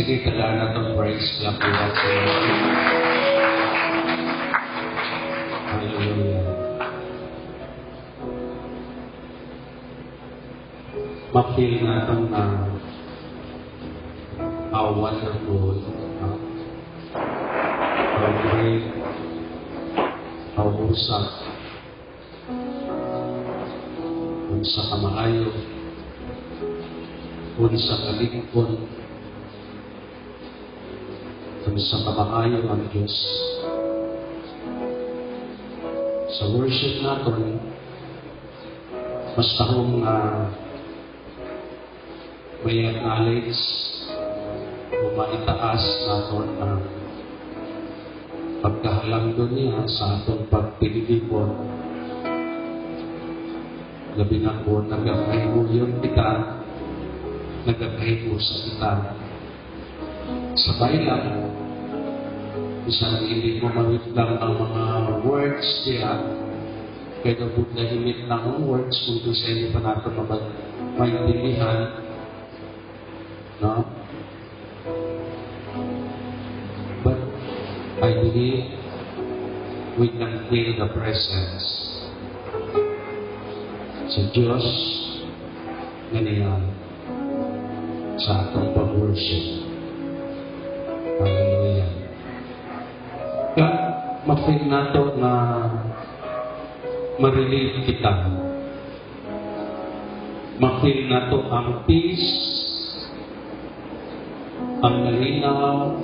Sige, tagaan na itong praise. Clap mo lang sa iyo. Hallelujah. Ma-feel natin na how wonderful, how great, how usap, kung sa kamaayo, kung sa kalingkod, kung sa kamaayo ang Diyos. Sa worship natin, mas tahong may acknowledge o maitaas natin ang pagkahalangdo niya sa atong pagpilipon. Labi na po, nagkakahimuyon kita, nagkakahimu sa kita. Sabay lang, isang hindi mo mawit lang ang mga words niya, kaya nabot na himit lang ang words kung doon sa inyo pa natin maintindihan. No? But I believe we can feel the presence sa Diyos ganyan sa atong pag-worship. Hallelujah. Kaya ma-feel nato na ma-relieve kita. Ma-feel nato ang peace, ang nalinaw.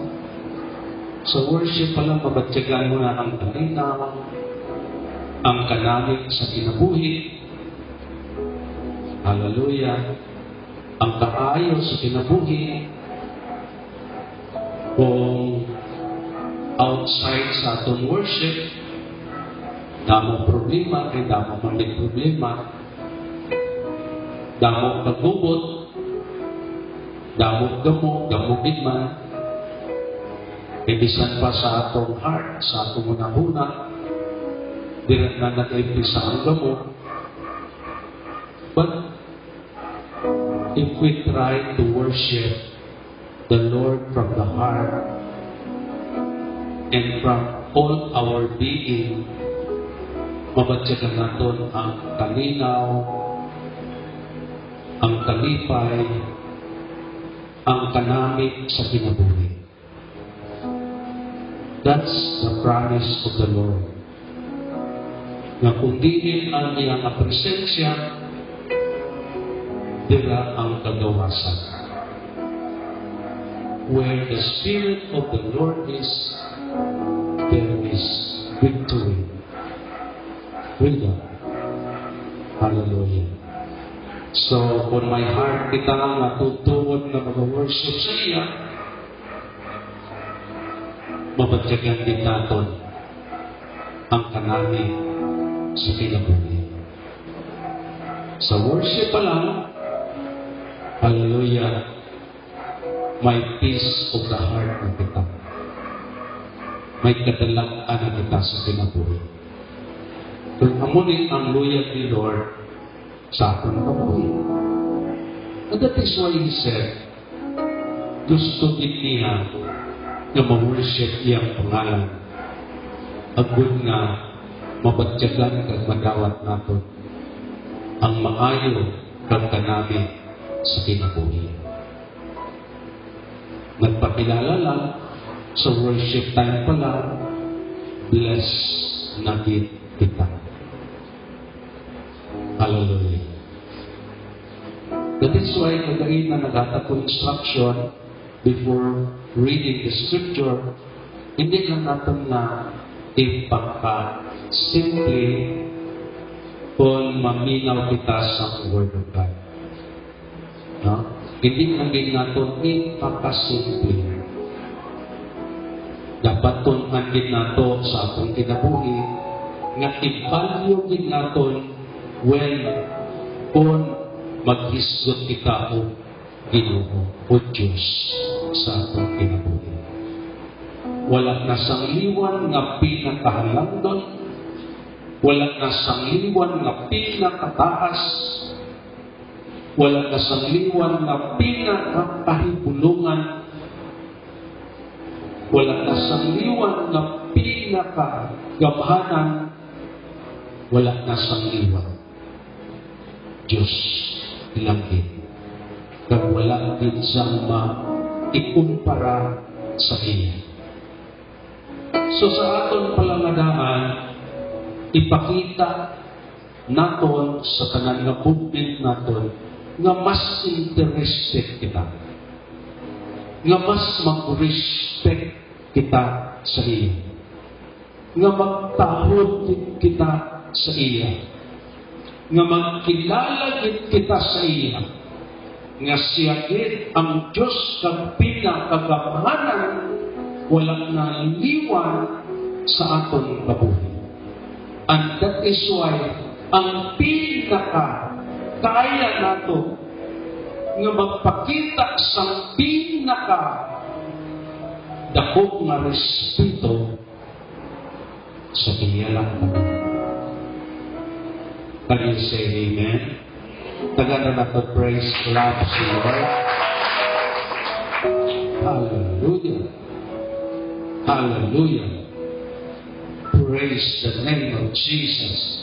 Sa worship pala, mabatyagan mo na ang nalinaw, ang kanamit sa kinabuhi. Hallelujah. Ang kaayo sa kinabuhi. Kung outside sa atong worship, damong problema, kay damong mamit problema, damong pagbubot, damong gamong man, ibisan pa sa atong heart, sa atong unang-una, direct na nag-impisa ang gamot. But if we try to worship the Lord from the heart and from all our being, mabatyagan natin ang kalinaw, ang kalipay, ang kanamit sa kinabuhi. That's the promise of the Lord. Na kung diin ang iyang presensya, dira ang kagawasan. Where the Spirit of the Lord is, there is victory. Freedom. Hallelujah. So, kung may heart kita matutuwad na mag-worship sa iya, mabatyagan din natin ang kanami sa kinabuhi. Sa worship pa lang, hallelujah, may peace of the heart na kita. May kadalaan na kita sa kinabuhi. Kung amunin ang loyalty Lord sa ating kabuhi. And that is why He said, gusto niya na ma-worship iyang pangalan. Agud nga mabatyagan kag madawat nato ang maayo kag kanami sa kinabuhi. Nagpakilala lang sa worship time pa lang, bless na kita. Hallelujah. That is why nagain na nagatako instruction before reading the scripture, hindi lang natin na ipaka-simple kung maminaw kita sa Word of God. No? Hindi lang din natin ipaka-simple. Dapat tunan din natin sa atong kinabuhi nga i-value din natin when kung mag-isgot kita o Ginoo o Diyos sa atong kinabuhi. Wala na sangliwan nga pinakahalangdon, wala na sangliwan nga pinakataas, wala na sangliwan nga pinakapahibulungan wala na sangliwan na pinakagamhanan, wala na sangliwan. Diyos langit. Kag wala din siyang maikumpara sa iya. So sa aton palangadaan, ipakita naton sa tanan nga movement naton nga mas interested kita. Nga mas mag-respect kita sa iya. Nga magtahod kita sa iya. Nga magkilala kita sa iya. Nga siya gid ang Diyos kang pinakagamhanan, walang naliwan sa aton kabuhi. And that is why ang kaya nato nga magpakita sa dako nga respeto sa iya lang. Can you say amen? Tagana na to praise, love si Lord. Hallelujah. Hallelujah. Praise the name of Jesus.